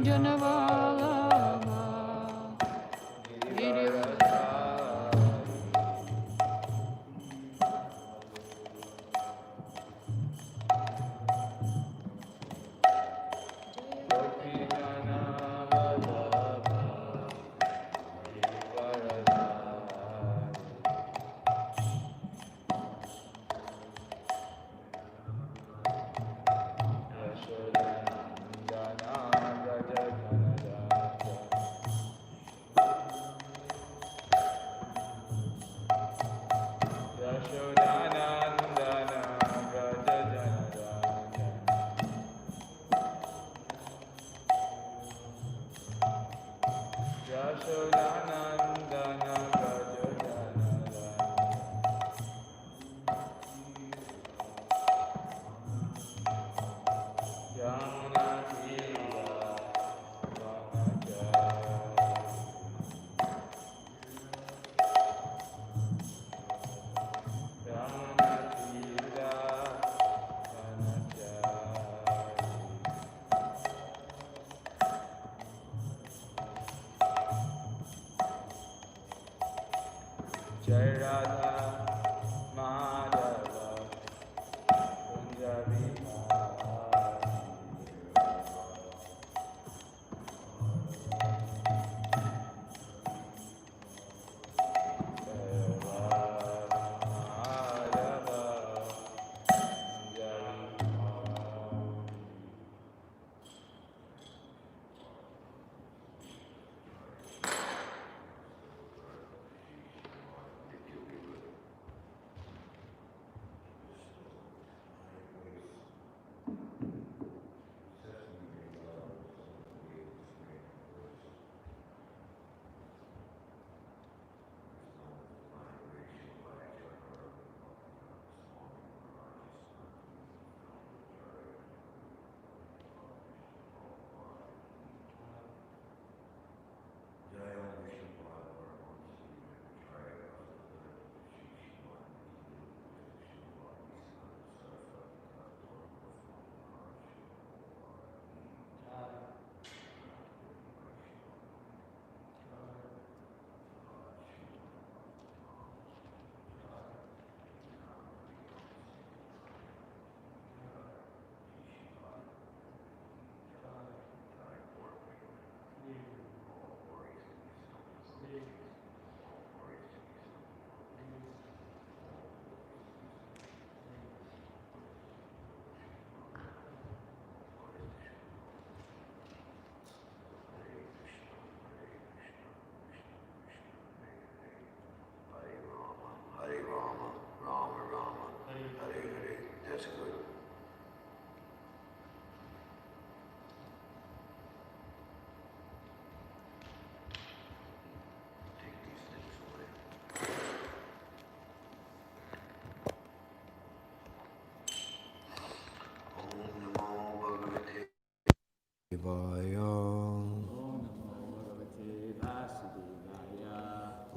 Janavalabha Jai Radha Madhava Punjabi Hare Rāma, Rāma Rāma, Hare Hare. That's good. Take these things away. Om Namo Bhagavate Vaya.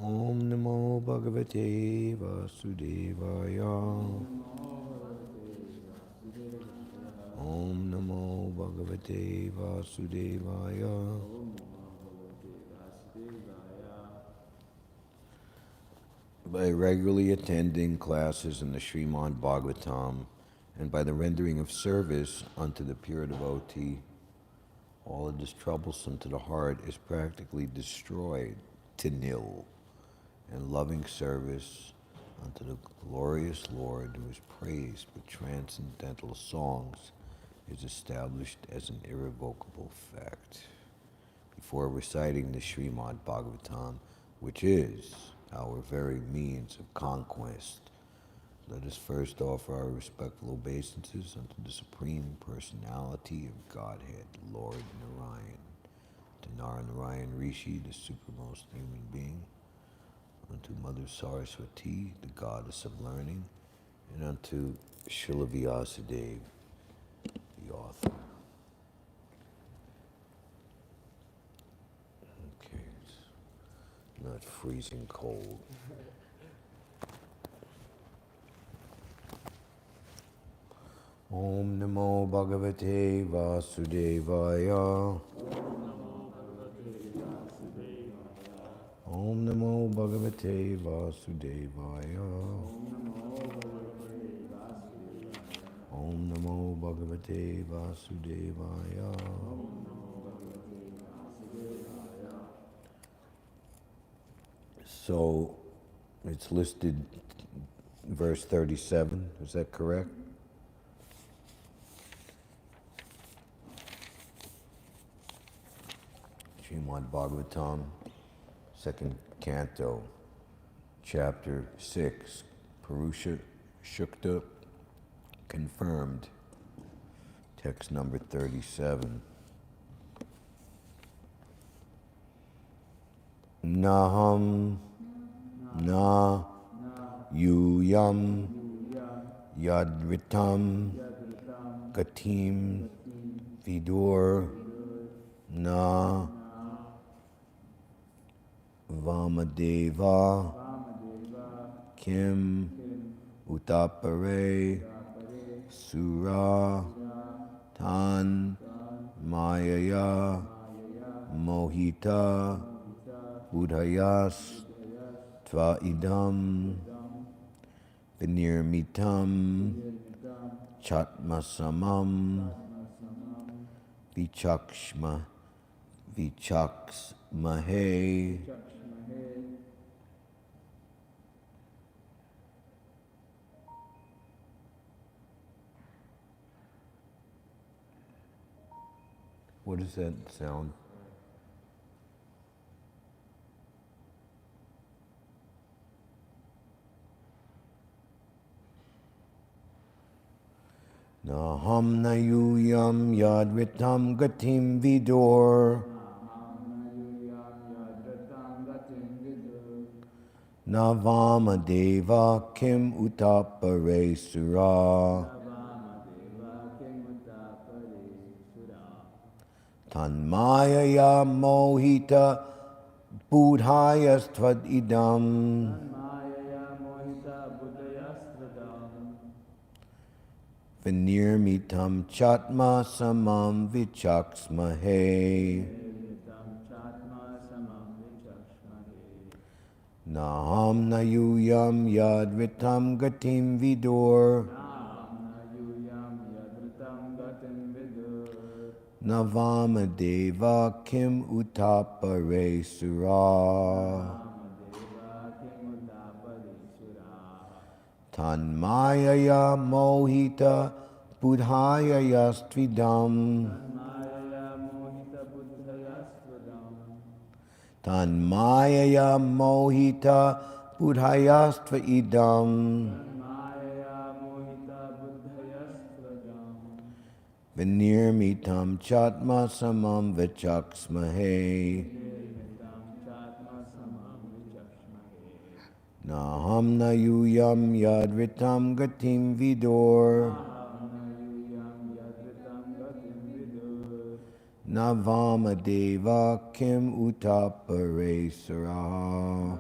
Om Namo Bhagavate Vasudevaya. Om Namo Bhagavate Vasudevaya. By regularly attending classes in the Śrīmad-Bhāgavatam and by the rendering of service unto the pure devotee, all that is troublesome to the heart is practically destroyed to nil, and loving service unto the glorious Lord, who is praised with transcendental songs, is established as an irrevocable fact. Before reciting the Śrīmad-Bhāgavatam, which is our very means of conquest, let us first offer our respectful obeisances unto the Supreme Personality of Godhead, Lord Narayan, to Narayan Rishi, the supremest human being, unto Mother Saraswati, the goddess of learning, and unto Srila Vyasadeva, the author. Okay, it's not freezing cold. Om Namo Bhagavate Vasudevaya. Om Namo Bhagavate Vasudevaya. Om Namo Bhagavate Vasudevaya. So it's listed verse 37, is that correct? Śrīmad-Bhāgavatam, second canto, chapter 6, Purusha Shukta, confirmed, text number 37. Naham na yuyam yadritam gatim vidur na Vamadeva kim utapare sura tan mayaya mohita budhayas tva idam vinirmitam chatmasamam vichaksmahe. What does that sound? Naham na yuyam yadritam gatim vidur. Navamadeva kim utapare sura. Tanmayaya mohita budhayastvad idam. Vinirmitam chatma samam vichaksmahe. Naham nayuyam yadritam gatim vidur. Navamadeva kim utapare sura. Tanmayaya mohita budhayaya stvidam. Tanmayaya mohita budhayastva idam. Vinirmitam chatma samam vichaksmahe. Naham nayuyam yadritam gatim vidur. Navamadeva kim utapare sura.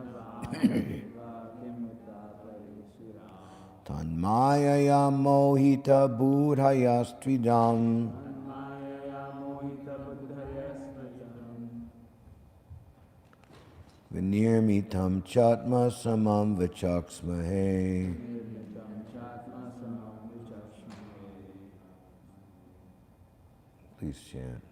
Tanmayaya mohita budhayastvidam. Vinirmitam chatma samam vichaksmahe. Please chant.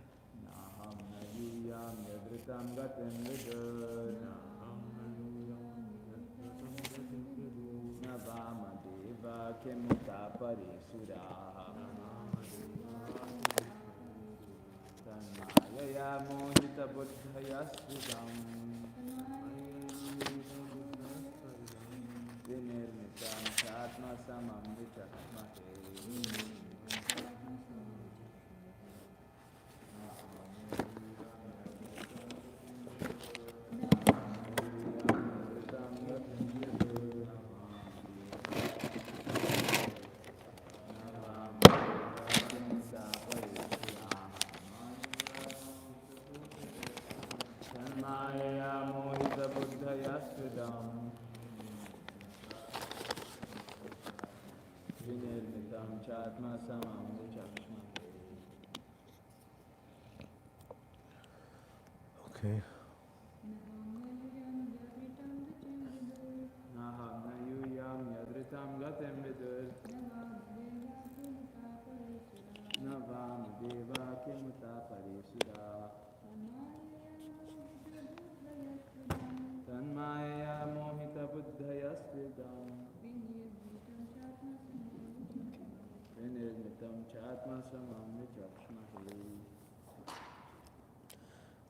mohita buddhayasvidam. Vinirmitam chatma samam vichaksmahe. Okay.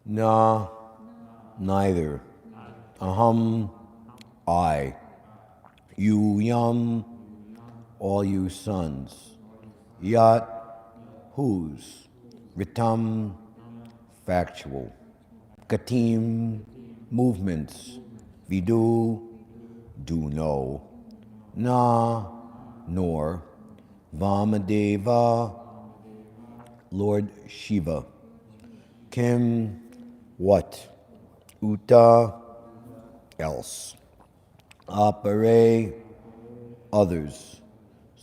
Na, neither. Aham, I. You, yum, all you sons. Yat, whose. Ritam, factual. Katim, movements. Vidu, do know. Na, nor. Vamadeva, Lord Shiva. Kim, what? Uta, else. Apare, others.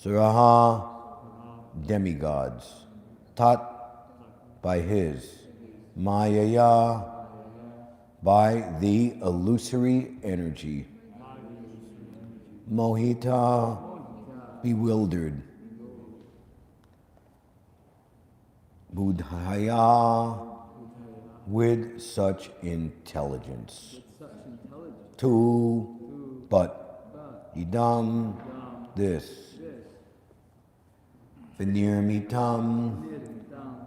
Suraha, demigods. Tat, by his. Mayaya, by the illusory energy. Mohita, bewildered. Buddhaya, with such intelligence. To, but. Idam, this. Vinirmitam,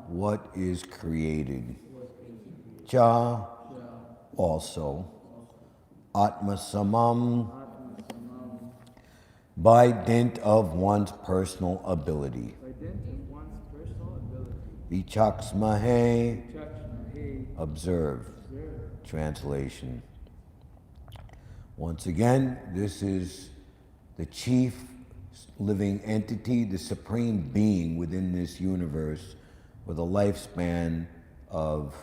what is created. Cha, also. Atmasamam, by dint of one's personal ability. Vichaksmahe, observe. Translation. Once again, this is the chief living entity, the supreme being within this universe with a lifespan of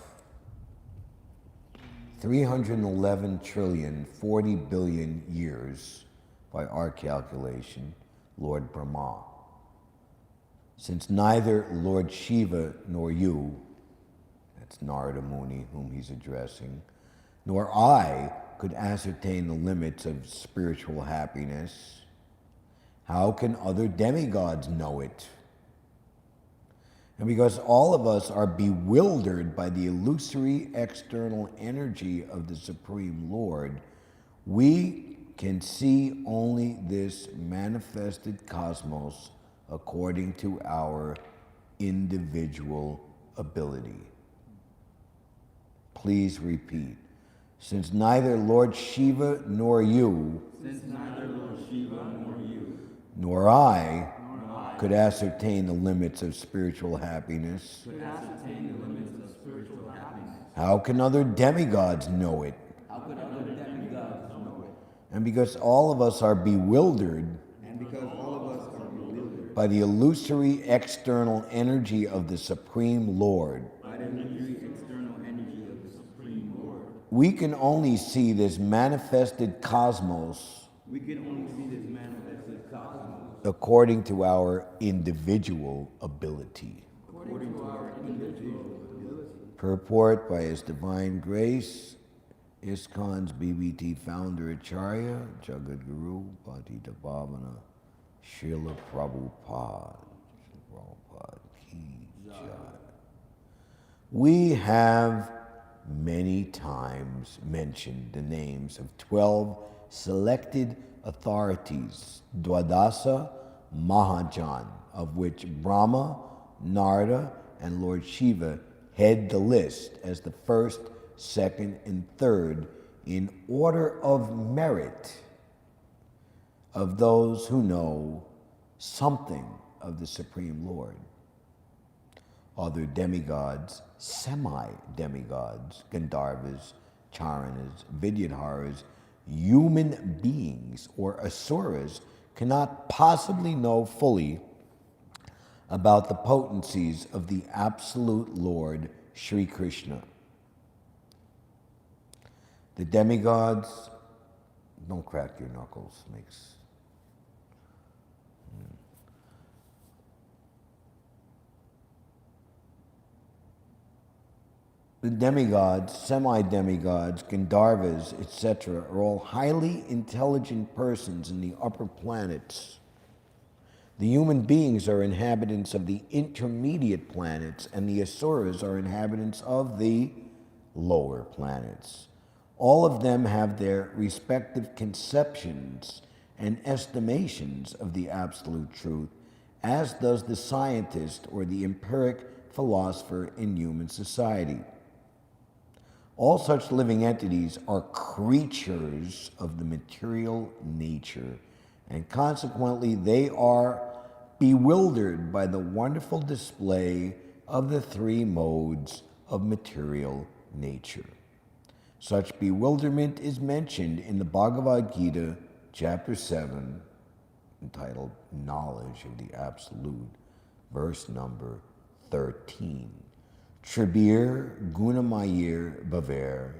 311 trillion, 40 billion years by our calculation, Lord Brahma. Since neither Lord Shiva nor you, that's Narada Muni whom he's addressing, nor I could ascertain the limits of spiritual happiness, how can other demigods know it? And because all of us are bewildered by the illusory external energy of the Supreme Lord, we can see only this manifested cosmos according to our individual ability. Please repeat. Since neither Lord Shiva nor you, nor I could ascertain the limits of spiritual happiness, how can other demigods know it? And because all of us are bewildered by the illusory external energy of the Supreme Lord, we can only see this manifested cosmos according to our individual ability. Purport by His Divine Grace, ISKCON's BBT founder Acharya, Jagat Guru, Patita Pavana, Srila Prabhupada. Prabhupada ki jai. We have many times mentioned the names of 12 selected authorities, Dādasa Mahajan, of which Brahma, Narada, and Lord Shiva head the list as the first, second, and third in order of merit of those who know something of the Supreme Lord. Other demigods, semi-demigods, Gandharvas, Charanas, Vidyadharas, human beings or asuras cannot possibly know fully about the potencies of the absolute Lord Sri Krishna. The demigods, don't crack your knuckles, The demigods, semi-demigods, Gandharvas, etc. are all highly intelligent persons in the upper planets. The human beings are inhabitants of the intermediate planets, and the asuras are inhabitants of the lower planets. All of them have their respective conceptions and estimations of the absolute truth, as does the scientist or the empiric philosopher in human society. All such living entities are creatures of the material nature, and consequently they are bewildered by the wonderful display of the three modes of material nature. Such bewilderment is mentioned in the Bhagavad Gita, chapter 7, entitled Knowledge of the Absolute, verse number 13. Tribir gunamayir bhaver,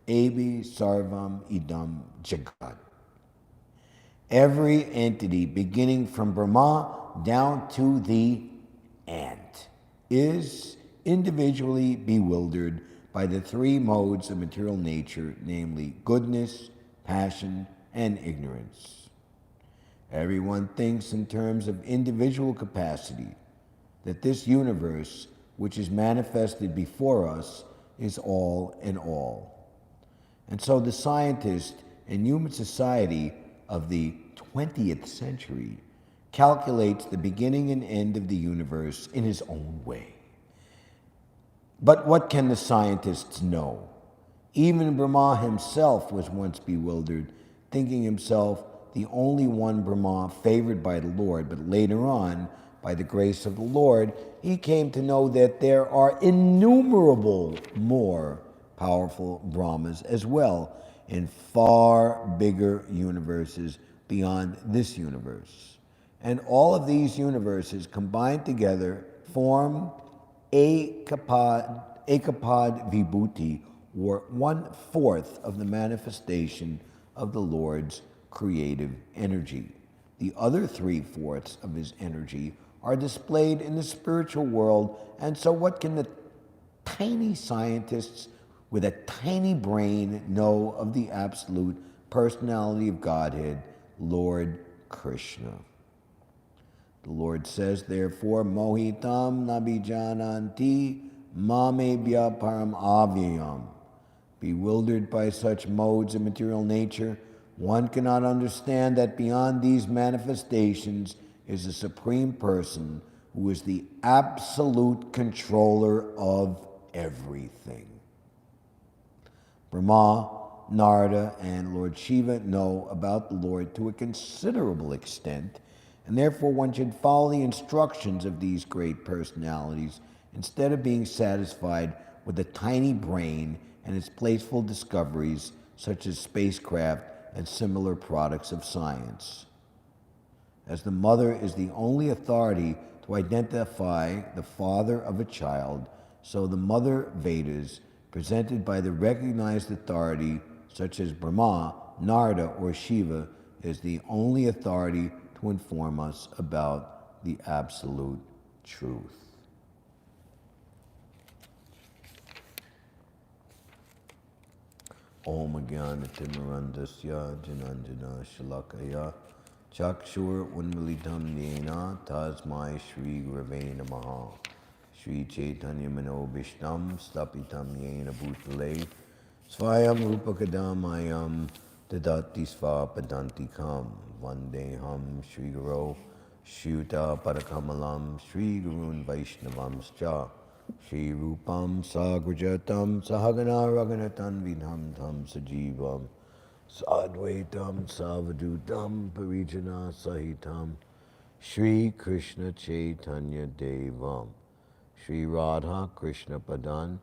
ebi sarvam idam jagat. Every entity, beginning from Brahma down to the ant, is individually bewildered by the three modes of material nature, namely goodness, passion, and ignorance. Everyone thinks in terms of individual capacity, that this universe, which is manifested before us, is all in all. And so the scientist in human society of the 20th century calculates the beginning and end of the universe in his own way. But what can the scientists know? Even Brahma himself was once bewildered, thinking himself the only one Brahma favored by the Lord, but later on, by the grace of the Lord, he came to know that there are innumerable more powerful Brahmas as well in far bigger universes beyond this universe. And all of these universes combined together form Ekapad Vibhuti, or 1/4 of the manifestation of the Lord's creative energy. The other 3/4 of his energy are displayed in the spiritual world, and so what can the tiny scientists with a tiny brain know of the absolute personality of Godhead, Lord Krishna? The Lord says, therefore, mohitam nabijananti mamebhya param avyayam. Bewildered by such modes of material nature, one cannot understand that beyond these manifestations is a supreme person who is the absolute controller of everything. Brahma, Narada, and Lord Shiva know about the Lord to a considerable extent, and therefore one should follow the instructions of these great personalities instead of being satisfied with a tiny brain and its playful discoveries such as spacecraft and similar products of science. As the mother is the only authority to identify the father of a child, so the mother Vedas, presented by the recognized authority such as Brahma, Narada, or Shiva, is the only authority to inform us about the absolute truth. Om Jnana Timirandasya Jananjana Shalakaya Chakshur Unmilitam Yena Tasmai Shri Gurave Namaha Shri Chaitanya Manobhishtam Stapitam Yena Bhutale Svayam Rupakadamayam Dadati Svapadantikam Vandeham Shri Guru Shuta Parakamalam Shri Gurun Vaishnavamscha Shri Rupam Sagrajatam Sahagana Raganatan Vidham Tham Sajivam Sadvaitam Savadutam Parijana Sahitam Shri Krishna Chaitanya Devam Shri Radha Krishna Padan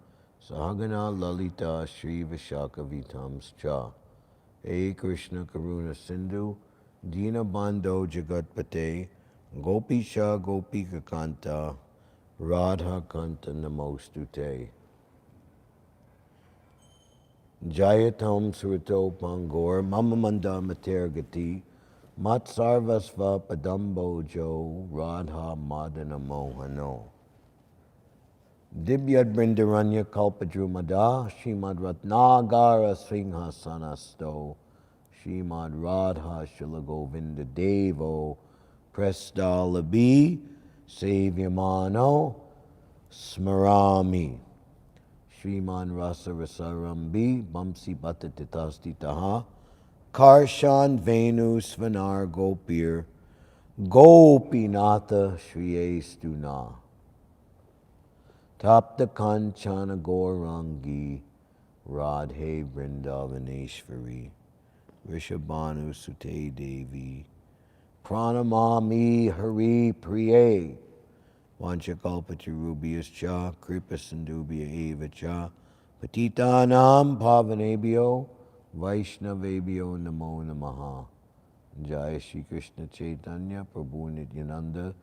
Sahagana Lalita Shri Vishakavitam Scha E Krishna Karuna Sindhu Dina Bando Jagatpate Gopisha Gopika Kanta Radha Kanta Namostute Jayatam Surito Pangor Mamamanda Matergati Matsarvasva Padambo Jo Radha Madana Mohano Dibyad Brindaranya Kalpadrumada Shrimad Ratnagara Singhasanasto Shrimad Radha Shilagovinda Devo Prestalabi Savyamano Smarami Shriman Rasa Rasarambi Bamsi Bhattatitasdi Taha Karshan Venu Svanar Gopir Gopinatha Shriyestuna Tapta Kanchana Gorangi Radhe Vrindavaneshwari, Rishabhanu Sute Devi, Pranamami Hari Priye, Vanchakalpatarubhyascha, Kripasindubhya eva cha, Patitanam Pavanebhyo, Vaishnavebhyo Namo Namaha. Jai Shri Krishna Chaitanya Prabhu Nityananda,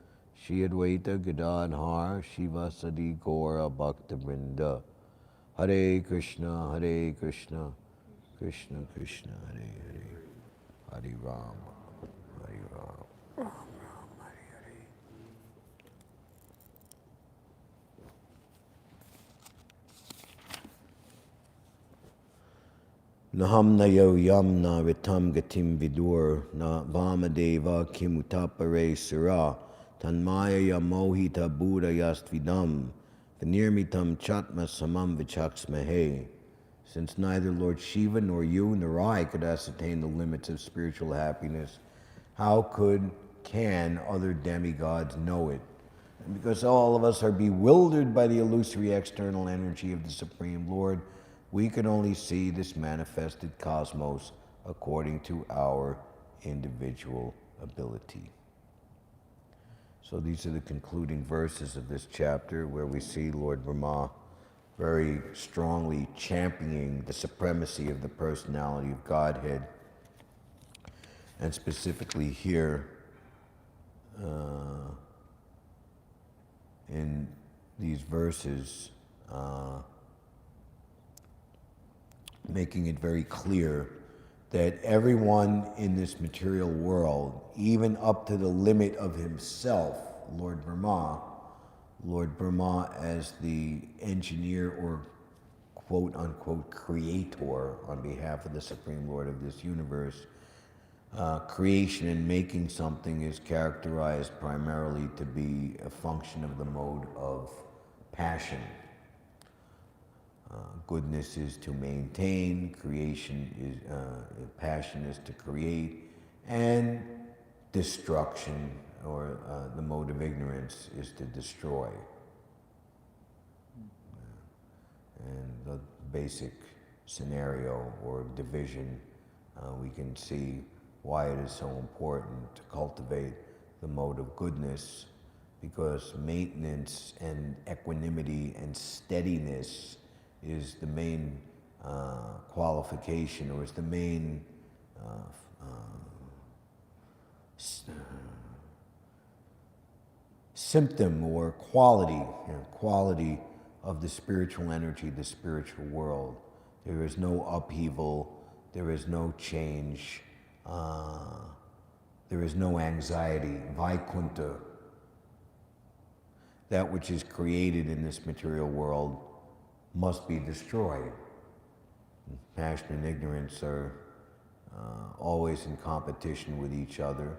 Shri Advaita Gadadhar, Shiva Sadi Gaura Bhakta Vrinda. Hare Krishna, Krishna Krishna, Hare Hare, Hare Rāma, Hare Rāma, Rāma Rāma, Hare Hare. Naham nayo yam na ritam gatim vidur, na vamadeva kimutapare sura, tanmaya yamohita buddha yastvidam, vinirmitam chatma samam vichaksmahe. Since neither Lord Shiva nor you nor I could ascertain the limits of spiritual happiness, how can other demigods know it? And because all of us are bewildered by the illusory external energy of the Supreme Lord, we can only see this manifested cosmos according to our individual ability. So these are the concluding verses of this chapter, where we see Lord Brahma very strongly championing the supremacy of the personality of Godhead. And specifically here, in these verses, making it very clear that everyone in this material world, even up to the limit of himself, Lord Brahma as the engineer or quote-unquote creator on behalf of the Supreme Lord of this universe, creation and making something is characterized primarily to be a function of the mode of passion. Goodness is to maintain, passion is to create, and destruction, or the mode of ignorance, is to destroy. And the basic scenario or division, we can see why it is so important to cultivate the mode of goodness, because maintenance and equanimity and steadiness is the main qualification, or is the main symptom or quality of the spiritual energy, the spiritual world. There is no upheaval, there is no change, there is no anxiety, Vaikunta. That which is created in this material world must be destroyed. Passion and ignorance are always in competition with each other.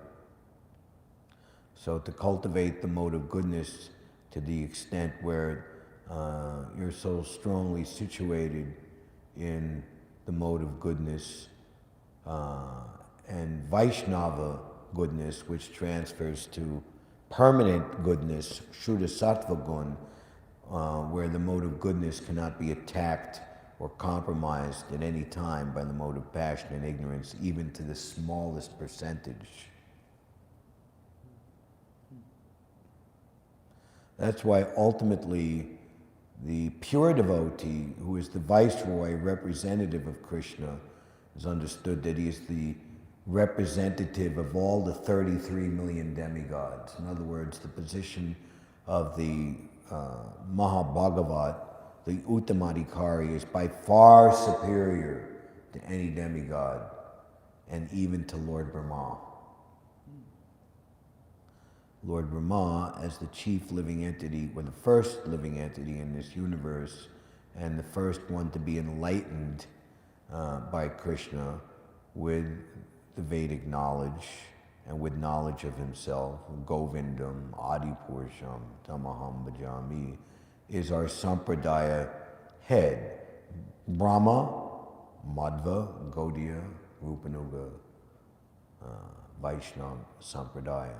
So to cultivate the mode of goodness to the extent where you're so strongly situated in the mode of goodness and Vaishnava goodness, which transfers to permanent goodness, Shuddha Sattva Gun, where the mode of goodness cannot be attacked or compromised at any time by the mode of passion and ignorance, even to the smallest percentage. That's why ultimately the pure devotee, who is the viceroy representative of Krishna, is understood that he is the representative of all the 33 million demigods. In other words, the position of the Mahabhagavat, the Uttamadhikari, is by far superior to any demigod, and even to Lord Brahma. Lord Brahma, as the chief living entity, or the first living entity in this universe, and the first one to be enlightened by Krishna with the Vedic knowledge and with knowledge of himself, Govindam, Adipursham, Tamaham Bhajami, is our sampradaya head. Brahma, Madhva, Gaudiya, Rupanuga, Vaishnava Sampradaya.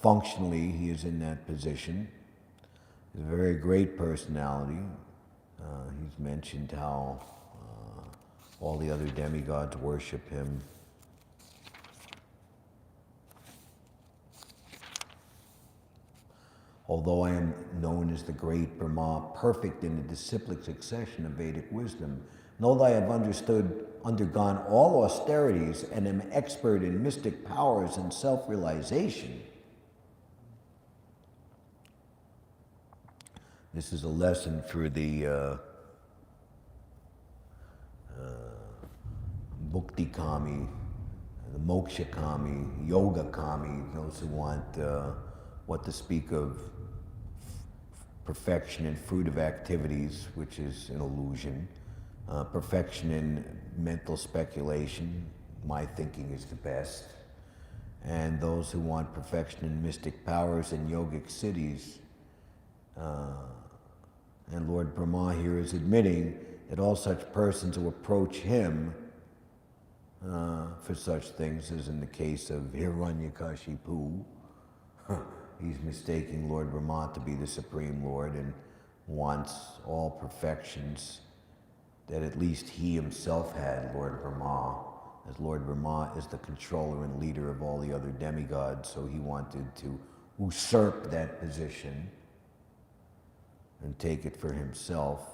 Functionally, he is in that position. He's a very great personality. He's mentioned how all the other demigods worship him. Although I am known as the great Brahma, perfect in the disciplic succession of Vedic wisdom, know that I have undergone all austerities and am expert in mystic powers and self-realization. This is a lesson for the Bhukti Kami, the Moksha Kami, Yoga Kami, those who want what to speak of perfection in fruitive activities, which is an illusion, perfection in mental speculation, my thinking is the best, and those who want perfection in mystic powers and yogic cities. And Lord Brahma here is admitting that all such persons who approach him for such things, as in the case of Hiranyakashipu, he's mistaking Lord Brahma to be the Supreme Lord and wants all perfections that at least he himself had, Lord Brahma, as Lord Brahma is the controller and leader of all the other demigods, so he wanted to usurp that position and take it for himself.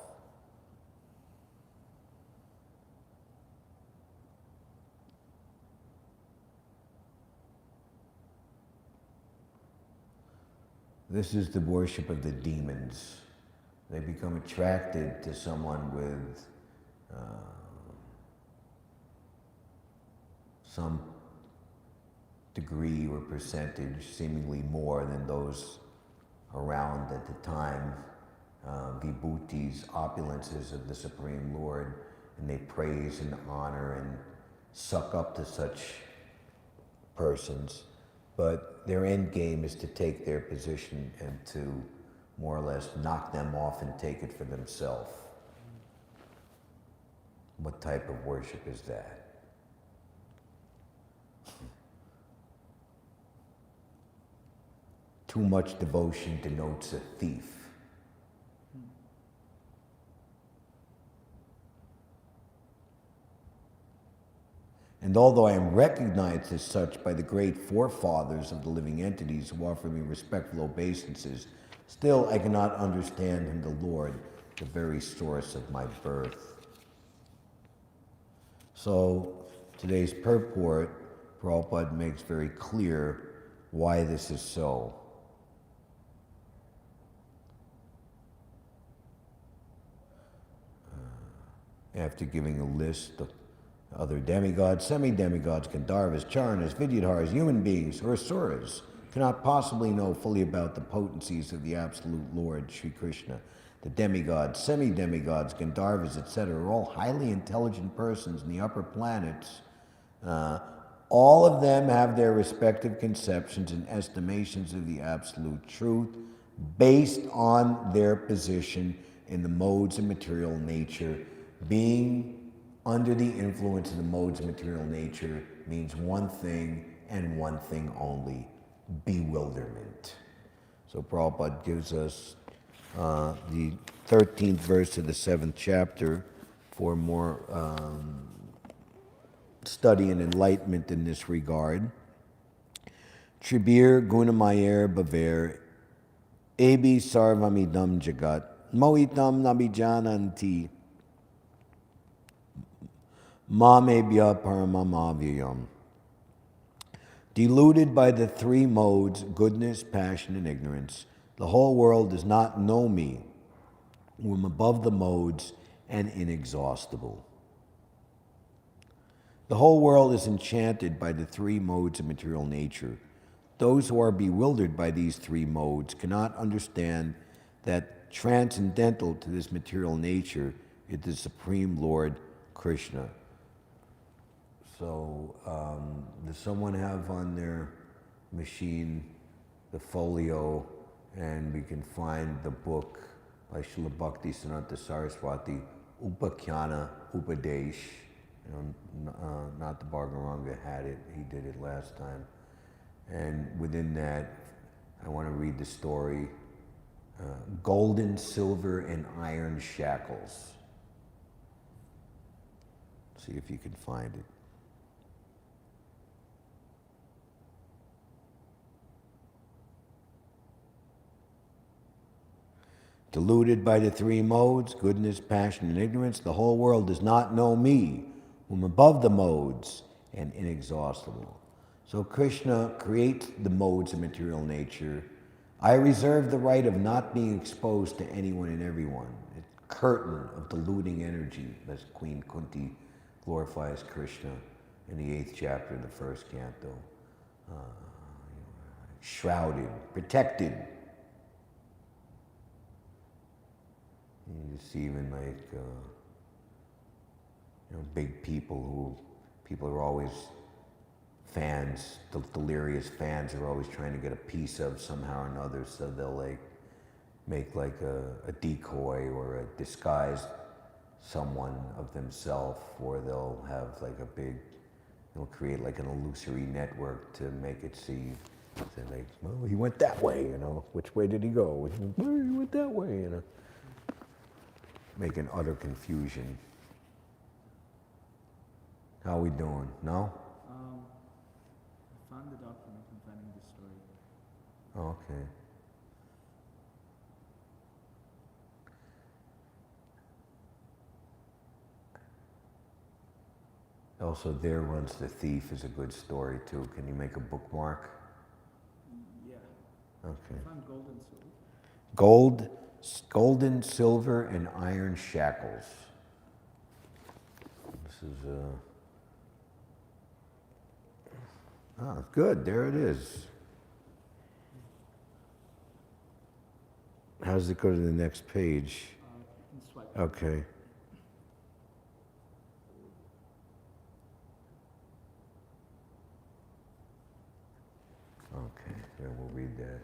This is the worship of the demons. They become attracted to someone with some degree or percentage, seemingly more than those around at the time, vibhutis, opulences of the Supreme Lord, and they praise and honor and suck up to such persons. But their end game is to take their position and to more or less knock them off and take it for themselves. What type of worship is that? Too much devotion denotes a thief. And although I am recognized as such by the great forefathers of the living entities who offer me respectful obeisances, still I cannot understand him, the Lord, the very source of my birth. So today's purport, Prabhupada makes very clear why this is so. After giving a list of other demigods, semi-demigods, Gandharvas, Charanas, Vidyadharas, human beings, or asuras cannot possibly know fully about the potencies of the absolute Lord, Sri Krishna. The demigods, semi-demigods, Gandharvas, etc. are all highly intelligent persons in the upper planets. All of them have their respective conceptions and estimations of the absolute truth based on their position in the modes of material nature. Being under the influence of the modes of material nature means one thing and one thing only: bewilderment. So Prabhupada gives us the 13th verse of the 7th chapter for more study and enlightenment in this regard. Tribir gunamayer bhaver ebi sarvamidam jagat mohitam nabijananti mamebhya paramamavyam. Deluded by the three modes, goodness, passion, and ignorance, the whole world does not know me, who am above the modes and inexhaustible. The whole world is enchanted by the three modes of material nature. Those who are bewildered by these three modes cannot understand that transcendental to this material nature is the Supreme Lord Krishna. So, does someone have on their machine the folio, and we can find the book by Srila Bhakti Siddhanta Saraswati, Upakhana Upadesh. Not the Bhargaranga had it, he did it last time. And within that, I want to read the story, Golden, Silver, and Iron Shackles. See if you can find it. Deluded by the three modes, goodness, passion, and ignorance, the whole world does not know me, who am above the modes and inexhaustible. So Krishna creates the modes of material nature. I reserve the right of not being exposed to anyone and everyone. A curtain of deluding energy, as Queen Kunti glorifies Krishna in the 8th chapter of the 1st canto. Shrouded, protected. You see even like, big people are always fans, delirious fans are always trying to get a piece of somehow or another, so they'll like make like a decoy or a disguised someone of themselves, or they'll have like they'll create like an illusory network to make it seem, they're like, well, he went that way, which way did he go? Well, he went that way, Making utter confusion. How are we doing? No? I found the document concerning this story. Oh, okay. Also, There Runs the Thief is a good story too. Can you make a bookmark? Yeah. Okay. I found gold and silver. Golden, silver, and iron shackles. This is good. There it is. How does it go to the next page? You can swipe. Okay. Okay, yeah, we'll read that.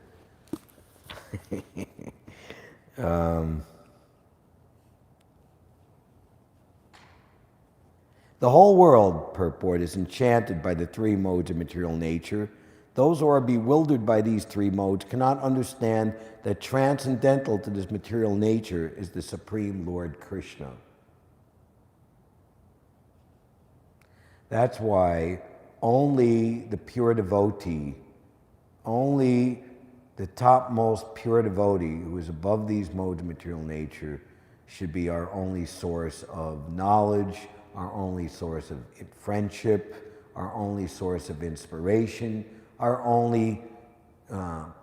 The whole world, purport, is enchanted by the three modes of material nature. Those who are bewildered by these three modes cannot understand that transcendental to this material nature is the Supreme Lord Krishna. That's why only the pure devotee, only the topmost pure devotee who is above these modes of material nature should be our only source of knowledge, our only source of friendship, our only source of inspiration, our only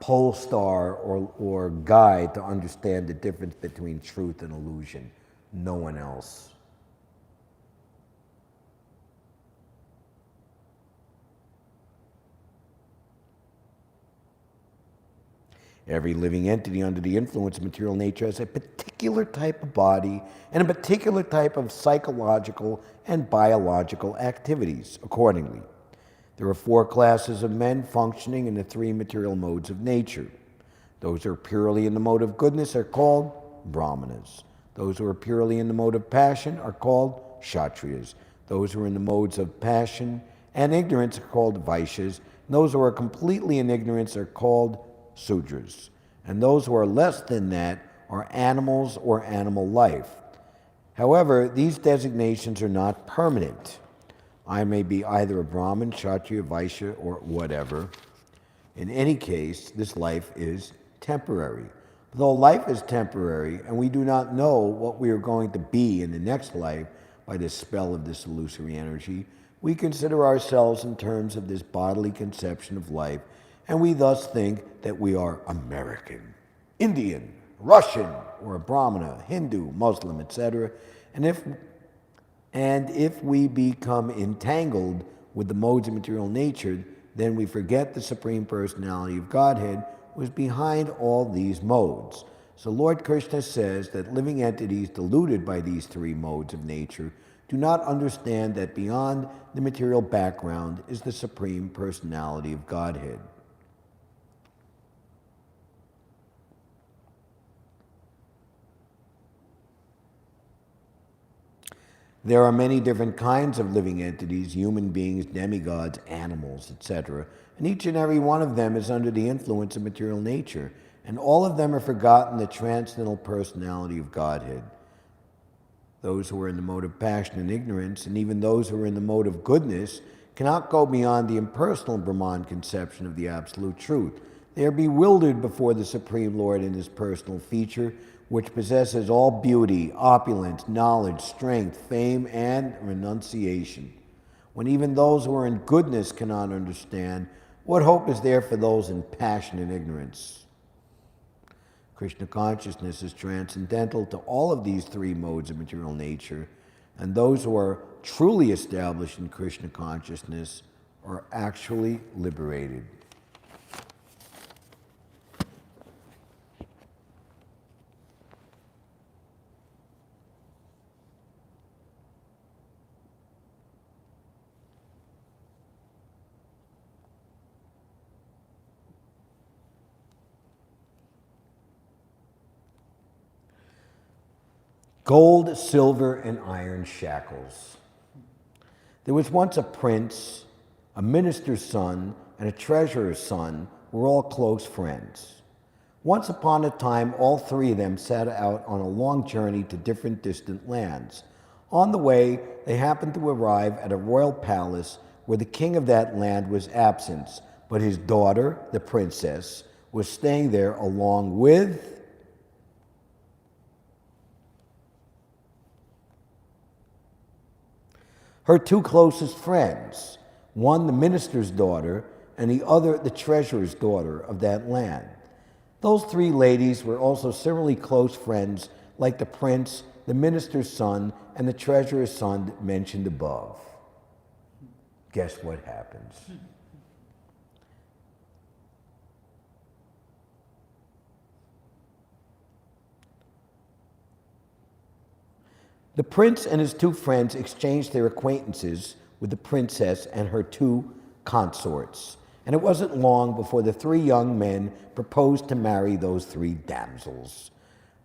pole star or guide to understand the difference between truth and illusion. No one else. Every living entity under the influence of material nature has a particular type of body and a particular type of psychological and biological activities accordingly. There are 4 classes of men functioning in the 3 material modes of nature. Those who are purely in the mode of goodness are called brahmanas. Those who are purely in the mode of passion are called kshatriyas. Those who are in the modes of passion and ignorance are called vaishyas. And those who are completely in ignorance are called Sudras, and those who are less than that are animals or animal life. However, these designations are not permanent. I may be either a Brahmin, Kshatriya, Vaishya, or whatever. In any case, this life is temporary. Though life is temporary, and we do not know what we are going to be in the next life by the spell of this illusory energy, we consider ourselves in terms of this bodily conception of life, and we thus think that we are American, Indian, Russian, or a Brahmana, Hindu, Muslim, etc. And if we become entangled with the modes of material nature, then we forget the Supreme Personality of Godhead who is behind all these modes. So Lord Krishna says that living entities deluded by these 3 modes of nature do not understand that beyond the material background is the Supreme Personality of Godhead. There are many different kinds of living entities, human beings, demigods, animals, etc., and each and every one of them is under the influence of material nature, and all of them have forgotten the transcendental personality of Godhead. Those who are in the mode of passion and ignorance, and even those who are in the mode of goodness, cannot go beyond the impersonal Brahman conception of the absolute truth. They are bewildered before the Supreme Lord in his personal feature, which possesses all beauty, opulence, knowledge, strength, fame, and renunciation. When even those who are in goodness cannot understand, what hope is there for those in passion and ignorance? Krishna consciousness is transcendental to all of these three modes of material nature, and those who are truly established in Krishna consciousness are actually liberated. Gold, silver, and iron shackles. There was once a prince, a minister's son, and a treasurer's son who were all close friends. Once upon a time, all three of them set out on a long journey to different distant lands. On the way, they happened to arrive at a royal palace where the king of that land was absent, but his daughter, the princess, was staying there along with her two closest friends, one the minister's daughter and the other the treasurer's daughter of that land. Those three ladies were also similarly close friends like the prince, the minister's son, and the treasurer's son mentioned above. Guess what happens? The prince and his two friends exchanged their acquaintances with the princess and her two consorts, and it wasn't long before the three young men proposed to marry those three damsels.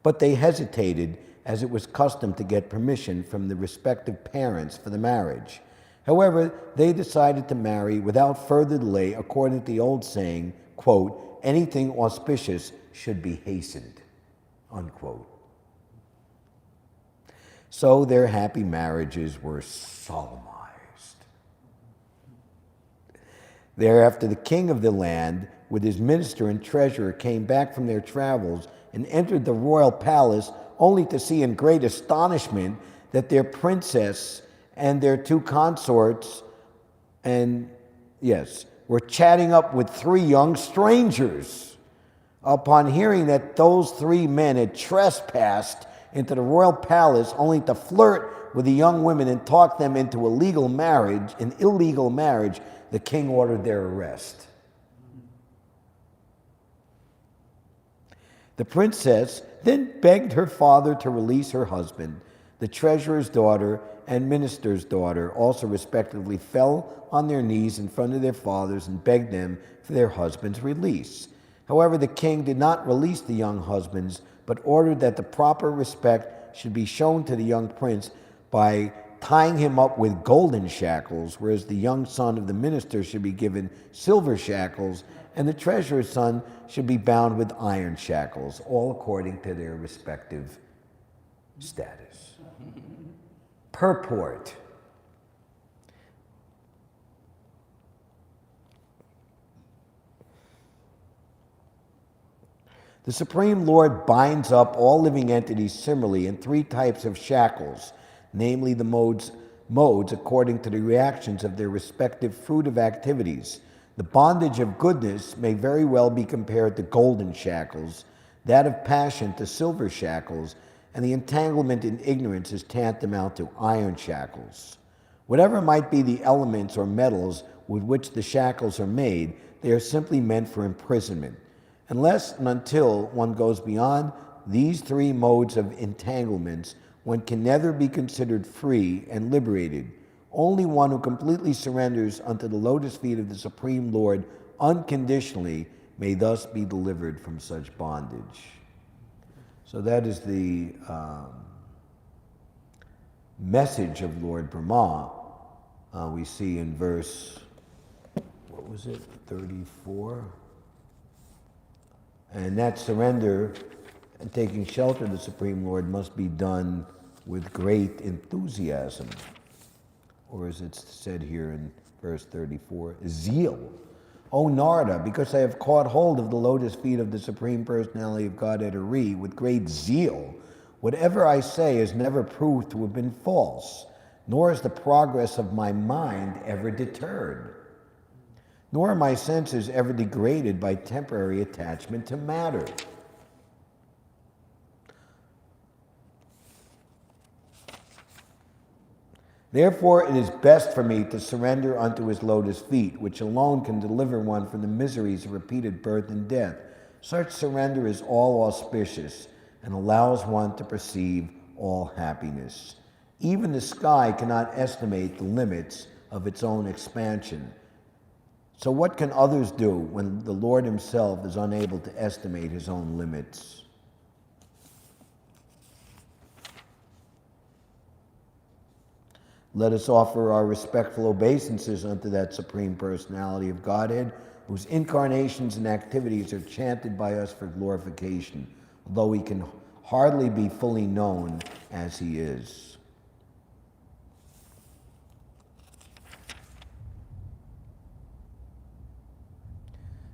But they hesitated, as it was custom to get permission from the respective parents for the marriage. However, they decided to marry without further delay, according to the old saying, quote, anything auspicious should be hastened, unquote. So their happy marriages were solemnized. Thereafter, the king of the land, with his minister and treasurer, came back from their travels and entered the royal palace, only to see in great astonishment that their princess and their two consorts were chatting up with three young strangers. Upon hearing that those three men had trespassed into the royal palace only to flirt with the young women and talk them into an illegal marriage, the king ordered their arrest. The princess then begged her father to release her husband. The treasurer's daughter and minister's daughter also respectively fell on their knees in front of their fathers and begged them for their husband's release. However, the king did not release the young husbands, but ordered that the proper respect should be shown to the young prince by tying him up with golden shackles, whereas the young son of the minister should be given silver shackles, and the treasurer's son should be bound with iron shackles, all according to their respective status. Purport. The Supreme Lord binds up all living entities similarly in three types of shackles, namely the modes according to the reactions of their respective fruitive activities. The bondage of goodness may very well be compared to golden shackles, that of passion to silver shackles, and the entanglement in ignorance is tantamount to iron shackles. Whatever might be the elements or metals with which the shackles are made, they are simply meant for imprisonment. Unless and until one goes beyond these three modes of entanglements, one can never be considered free and liberated. Only one who completely surrenders unto the lotus feet of the Supreme Lord unconditionally may thus be delivered from such bondage. So that is the message of Lord Brahma, we see in verse, what was it, 34? And that surrender and taking shelter of the Supreme Lord must be done with great enthusiasm. Or as it's said here in verse 34, zeal. O Narada, because I have caught hold of the lotus feet of the Supreme Personality of Godhead Hari with great zeal, whatever I say is never proved to have been false, nor is the progress of my mind ever deterred, nor are my senses ever degraded by temporary attachment to matter. Therefore, it is best for me to surrender unto his lotus feet, which alone can deliver one from the miseries of repeated birth and death. Such surrender is all auspicious and allows one to perceive all happiness. Even the sky cannot estimate the limits of its own expansion. So what can others do when the Lord himself is unable to estimate his own limits? Let us offer our respectful obeisances unto that Supreme Personality of Godhead, whose incarnations and activities are chanted by us for glorification, although he can hardly be fully known as he is.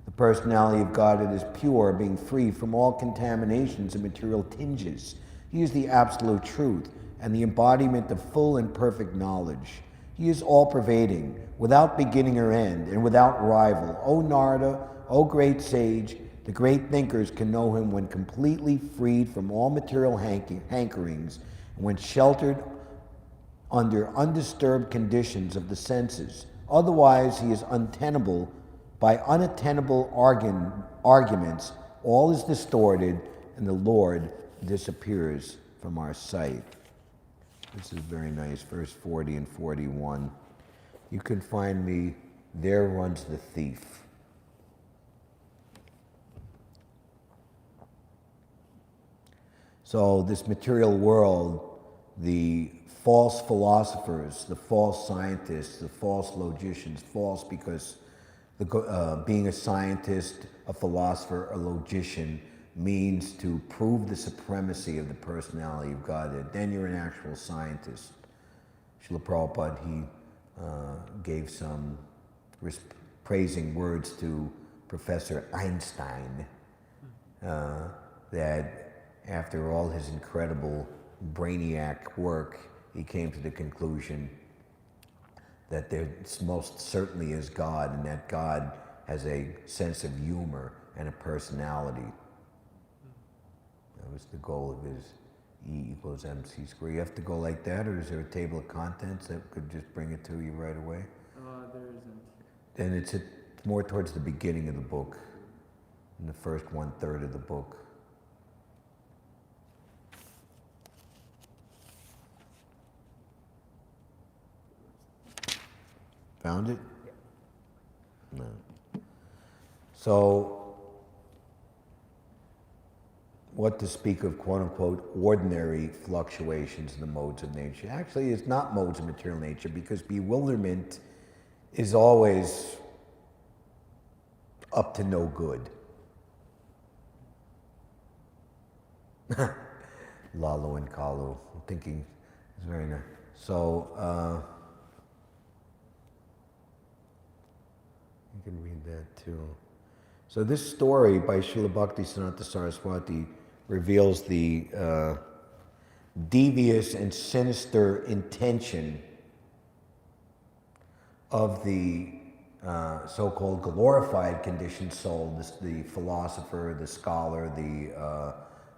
The personality of Godhead is pure, being free from all contaminations and material tinges. He is the absolute truth and the embodiment of full and perfect knowledge. He is all-pervading, without beginning or end, and without rival. O Narada, O great sage, the great thinkers can know him when completely freed from all material hankerings, and when sheltered under undisturbed conditions of the senses. Otherwise, he is untenable. By unattainable arguments, all is distorted, and the Lord disappears from our sight. This is very nice, verse 40 and 41. You can find me, there runs the thief. So this material world, the false philosophers, the false scientists, the false logicians, false because being a scientist, a philosopher, a logician means to prove the supremacy of the personality of God. Then you're an actual scientist. Srila Prabhupada, he gave some praising words to Professor Einstein, that after all his incredible brainiac work, he came to the conclusion that there most certainly is God, and that God has a sense of humor and a personality. That was the goal of his E equals MC squared. You have to go like that, or is there a table of contents that could just bring it to you right away? There isn't. Then it's more towards the beginning of the book, in the first 1/3 of the book. Found it? Yeah. No. So, what to speak of quote-unquote ordinary fluctuations in the modes of nature? Actually, it's not modes of material nature, because bewilderment is always up to no good. Lalo and Kalu. I'm thinking it's very nice. So, you can read that too. So this story by Srila Bhaktisiddhanta Saraswati reveals the devious and sinister intention of the so-called glorified conditioned soul, the philosopher, the scholar,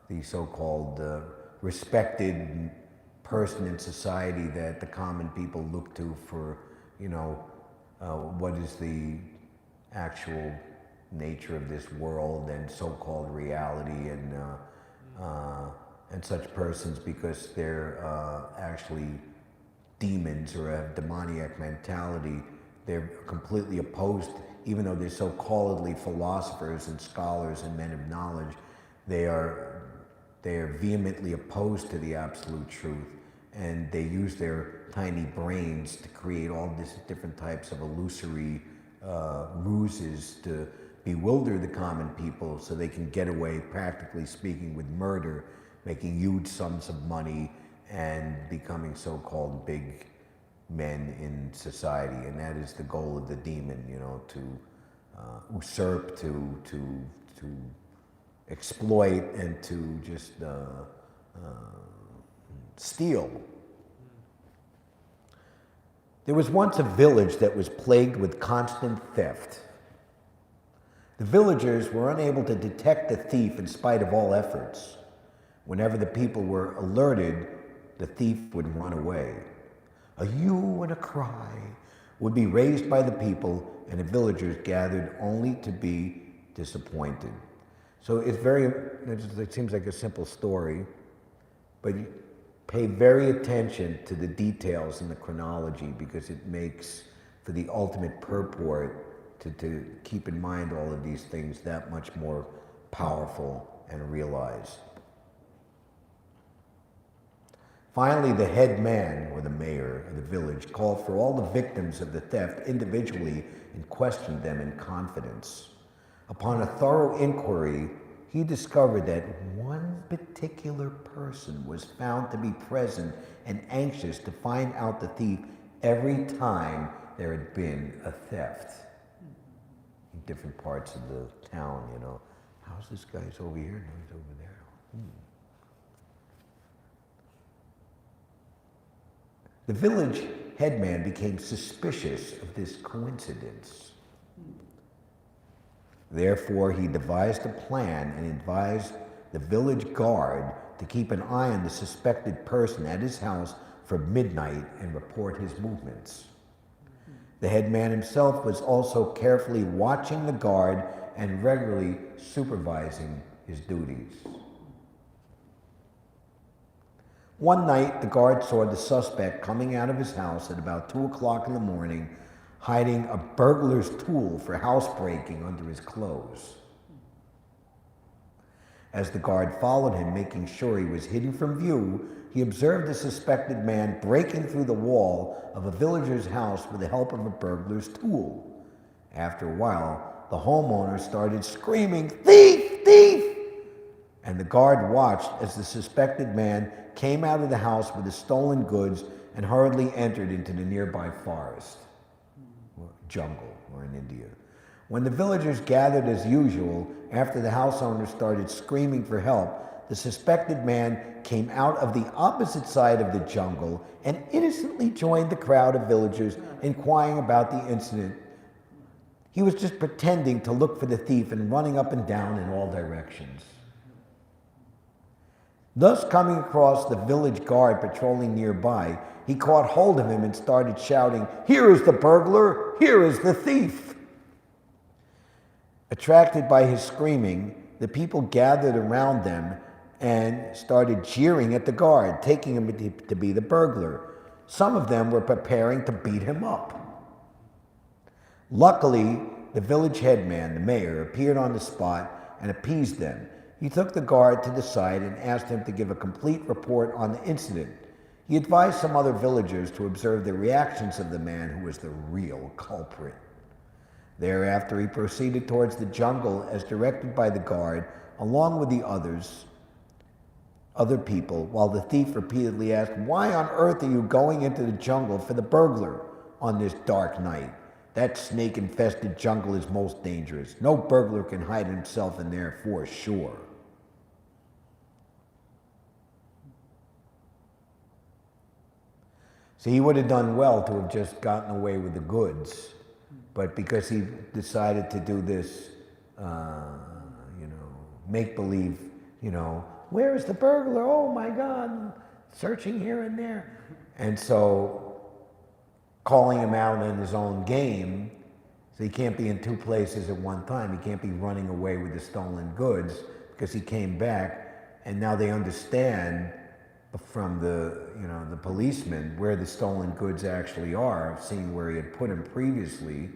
the so-called respected person in society that the common people look to for, what is the actual nature of this world and so-called reality, and such persons, because they're actually demons or have demoniac mentality. They're completely opposed, even though they're so-calledly philosophers and scholars and men of knowledge, they are vehemently opposed to the absolute truth, and they use their tiny brains to create all these different types of illusory ruses to bewilder the common people so they can get away, practically speaking, with murder, making huge sums of money and becoming so-called big men in society. And that is the goal of the demon, you know, to usurp, to exploit, and to just steal. There was once a village that was plagued with constant theft. The villagers were unable to detect the thief in spite of all efforts. Whenever the people were alerted, the thief would run away. A hue and a cry would be raised by the people, and the villagers gathered only to be disappointed. So it seems like a simple story, but you pay very attention to the details and the chronology, because it makes for the ultimate purport to keep in mind all of these things that much more powerful and realized. Finally, the head man, or the mayor of the village, called for all the victims of the theft individually and questioned them in confidence. Upon a thorough inquiry, he discovered that one particular person was found to be present and anxious to find out the thief every time there had been a theft. In different parts of the town, you know. How's this guy's over here? No, he's over there. The village headman became suspicious of this coincidence. Therefore, he devised a plan and advised the village guard to keep an eye on the suspected person at his house for midnight and report his movements. The headman himself was also carefully watching the guard and regularly supervising his duties. One night, the guard saw the suspect coming out of his house at about 2 o'clock in the morning, hiding a burglar's tool for housebreaking under his clothes. As the guard followed him, making sure he was hidden from view, he observed the suspected man breaking through the wall of a villager's house with the help of a burglar's tool. After a while, the homeowner started screaming, "Thief! Thief!" And the guard watched as the suspected man came out of the house with the stolen goods and hurriedly entered into the nearby forest, or jungle, or in India. When the villagers gathered as usual, after the house owner started screaming for help, the suspected man came out of the opposite side of the jungle and innocently joined the crowd of villagers inquiring about the incident. He was just pretending to look for the thief and running up and down in all directions. Thus, coming across the village guard patrolling nearby, he caught hold of him and started shouting, "Here is the burglar! Here is the thief!" Attracted by his screaming, the people gathered around them and started jeering at the guard, taking him to be the burglar. Some of them were preparing to beat him up. Luckily, the village headman, the mayor, appeared on the spot and appeased them. He took the guard to the side and asked him to give a complete report on the incident. He advised some other villagers to observe the reactions of the man who was the real culprit. Thereafter, he proceeded towards the jungle as directed by the guard, along with the other people, while the thief repeatedly asked, "Why on earth are you going into the jungle for the burglar on this dark night? That snake-infested jungle is most dangerous. No burglar can hide himself in there for sure." So he would have done well to have just gotten away with the goods, but because he decided to do this, make-believe, where is the burglar? Oh my God, searching here and there. And so calling him out in his own game, so he can't be in two places at one time. He can't be running away with the stolen goods because he came back, and now they understand from the policeman where the stolen goods actually are, seeing where he had put them previously.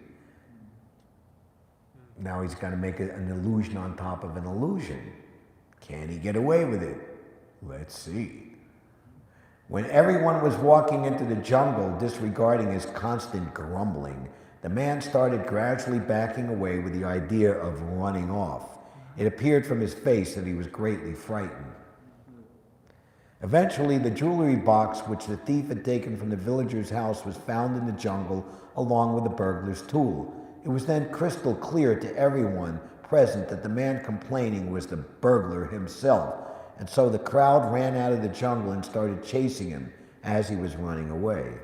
Now he's got to make an illusion on top of an illusion. Can he get away with it? Let's see. When everyone was walking into the jungle, disregarding his constant grumbling, the man started gradually backing away with the idea of running off. It appeared from his face that he was greatly frightened. Eventually, the jewelry box which the thief had taken from the villager's house was found in the jungle along with the burglar's tool. It was then crystal clear to everyone present that the man complaining was the burglar himself, and so the crowd ran out of the jungle and started chasing him as he was running away.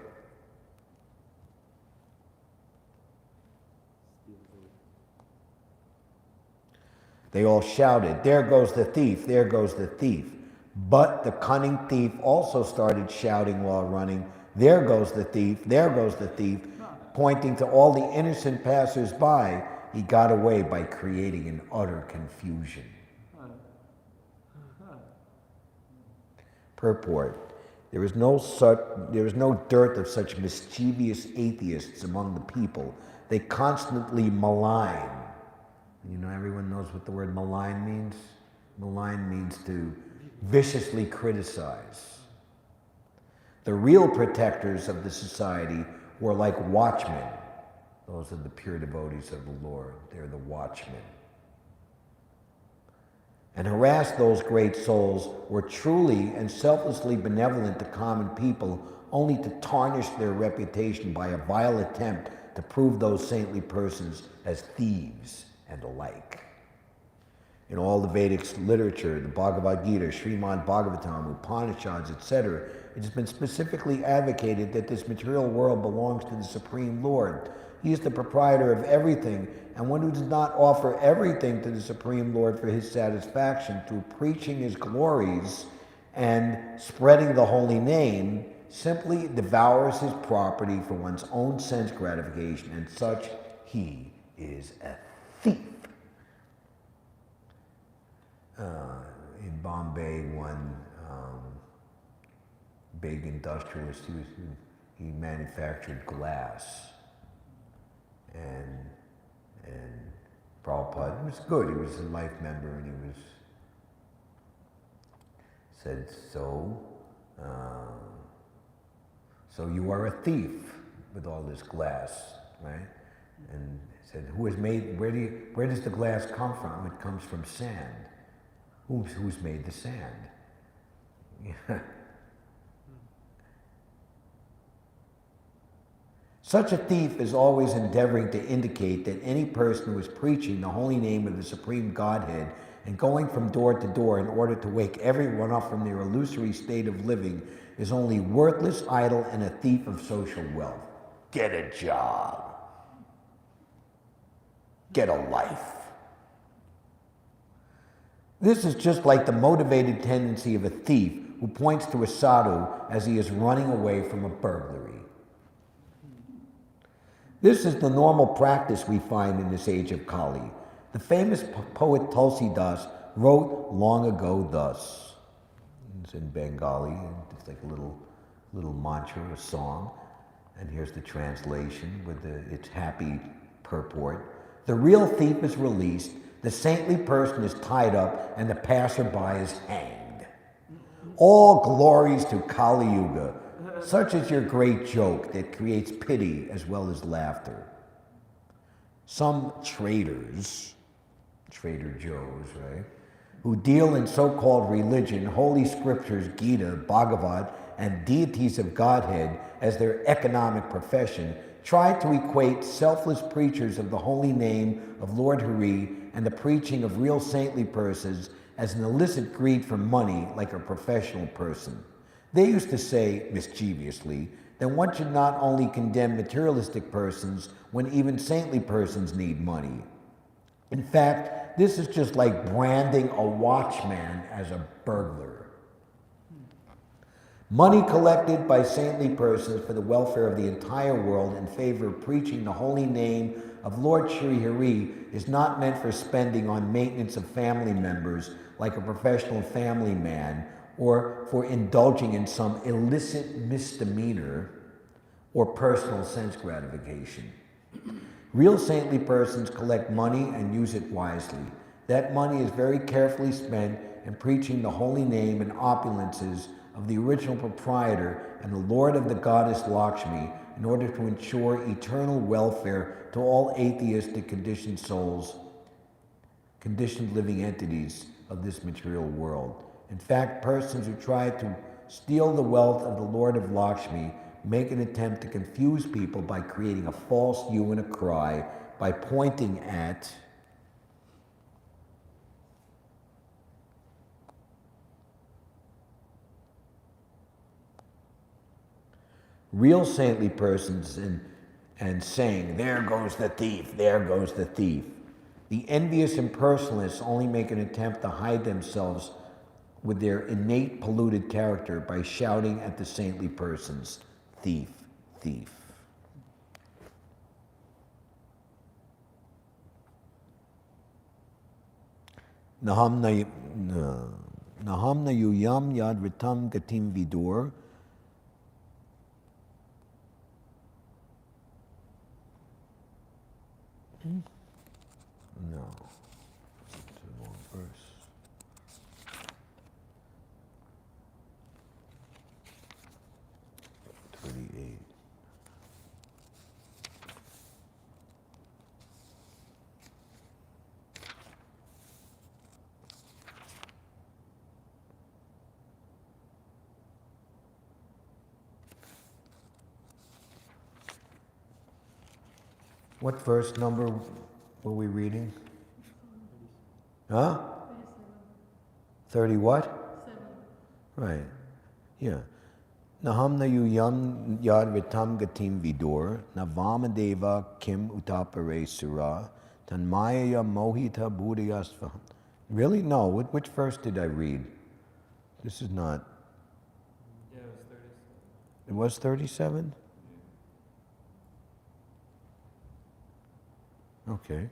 They all shouted, "There goes the thief, there goes the thief." But the cunning thief also started shouting while running, "There goes the thief, there goes the thief," pointing to all the innocent passers-by. He got away by creating an utter confusion. Purport: there is no dearth of such mischievous atheists among the people. They constantly malign. You know, everyone knows what the word malign means? Malign means to viciously criticize. The real protectors of the society were like watchmen. Those are the pure devotees of the Lord. They're the watchmen. And harassed those great souls were truly and selflessly benevolent to common people, only to tarnish their reputation by a vile attempt to prove those saintly persons as thieves and the like. In all the Vedic literature, the Bhagavad Gita, Śhrīmad-Bhāgavatam, Upanishads, etc., it has been specifically advocated that this material world belongs to the Supreme Lord. He is the proprietor of everything, and one who does not offer everything to the Supreme Lord for his satisfaction through preaching his glories and spreading the holy name simply devours his property for one's own sense gratification, and such he is a thief. In Bombay, one big industrialist, he manufactured glass, and Prabhupada was good. He was a life member, and he said, so you are a thief with all this glass, right? And he said, where does the glass come from? It comes from sand. Who's made the sand? Yeah. Such a thief is always endeavoring to indicate that any person who is preaching the holy name of the Supreme Godhead and going from door to door in order to wake everyone up from their illusory state of living is only worthless, idle, and a thief of social wealth. Get a job. Get a life. This is just like the motivated tendency of a thief who points to a sadhu as he is running away from a burglary. This is the normal practice we find in this age of Kali. The famous poet Tulsidas wrote long ago thus. It's in Bengali, and it's like a little mantra, a song. And here's the translation with its happy purport. The real thief is released, the saintly person is tied up, and the passerby is hanged. All glories to Kali Yuga. Such is your great joke that creates pity as well as laughter. Some traders, Trader Joe's, right, who deal in so-called religion, holy scriptures, Gita, Bhagavad, and deities of Godhead as their economic profession, try to equate selfless preachers of the holy name of Lord Hari and the preaching of real saintly persons as an illicit greed for money like a professional person. They used to say, mischievously, that one should not only condemn materialistic persons when even saintly persons need money. In fact, this is just like branding a watchman as a burglar. Money collected by saintly persons for the welfare of the entire world in favor of preaching the holy name of Lord Shri Hari is not meant for spending on maintenance of family members like a professional family man, or for indulging in some illicit misdemeanor or personal sense gratification. Real saintly persons collect money and use it wisely. That money is very carefully spent in preaching the holy name and opulences of the original proprietor and the lord of the goddess Lakshmi in order to ensure eternal welfare to all atheistic conditioned souls, conditioned living entities of this material world. In fact, persons who try to steal the wealth of the Lord of Lakshmi make an attempt to confuse people by creating a false hue and a cry, by pointing at real saintly persons and saying, "There goes the thief, there goes the thief." The envious impersonalists only make an attempt to hide themselves with their innate polluted character by shouting at the saintly persons, "Thief, thief." Nahamna yuyam yad ritam gatim vidur. No, it's the wrong verse. What verse number were we reading? Huh? 30 what? 7. Right. Yeah. Nahamna yuyam yad ritam gatim vidur, navamadeva kim utapare sura, tanmaya mohita buddhayasva. Really? No. Which verse did I read? This is not. Yeah, it was 37. It was 37? Okay.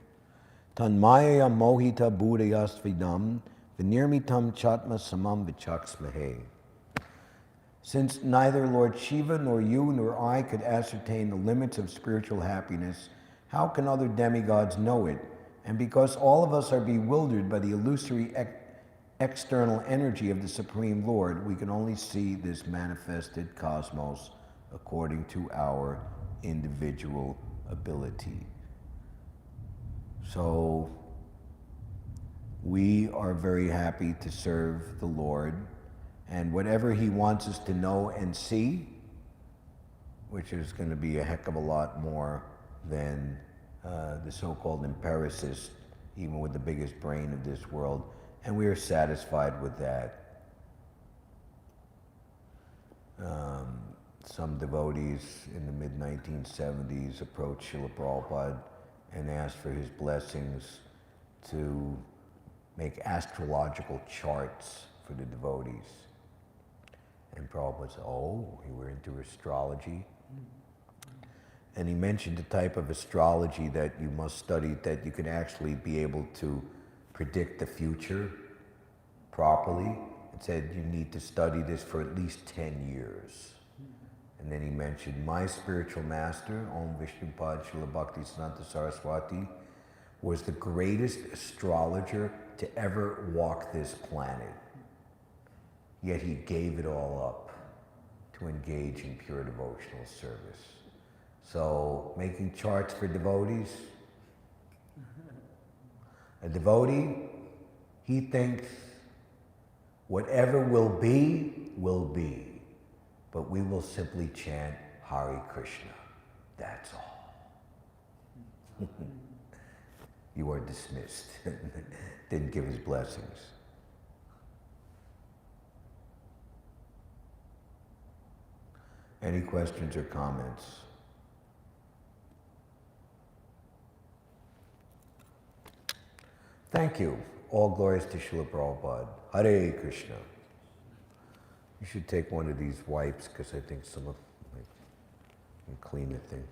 Tanmaya mohita buddhayasvidam vinirmitam chatma samam vichaksmahe. Since neither Lord Shiva nor you nor I could ascertain the limits of spiritual happiness, how can other demigods know it? And because all of us are bewildered by the illusory external energy of the Supreme Lord, we can only see this manifested cosmos according to our individual ability. So we are very happy to serve the Lord, and whatever He wants us to know and see, which is going to be a heck of a lot more than the so-called empiricist, even with the biggest brain of this world, and we are satisfied with that. Some devotees in the mid-1970s approached Srila Prabhupada and asked for his blessings to make astrological charts for the devotees. And Prabhupada said, "Oh, you were into astrology?" And he mentioned a type of astrology that you must study, that you can actually be able to predict the future properly. It said you need to study this for at least 10 years. And then he mentioned my spiritual master, Om Vishnupad Srila Bhaktisiddhanta Saraswati, was the greatest astrologer to ever walk this planet. Yet he gave it all up to engage in pure devotional service. So making charts for devotees, a devotee, he thinks whatever will be, but we will simply chant Hare Krishna. That's all. You are dismissed. Didn't give his blessings. Any questions or comments? Thank you. All glories to Srila Prabhupada. Hare Krishna. You should take one of these wipes because I think some of can clean the thing.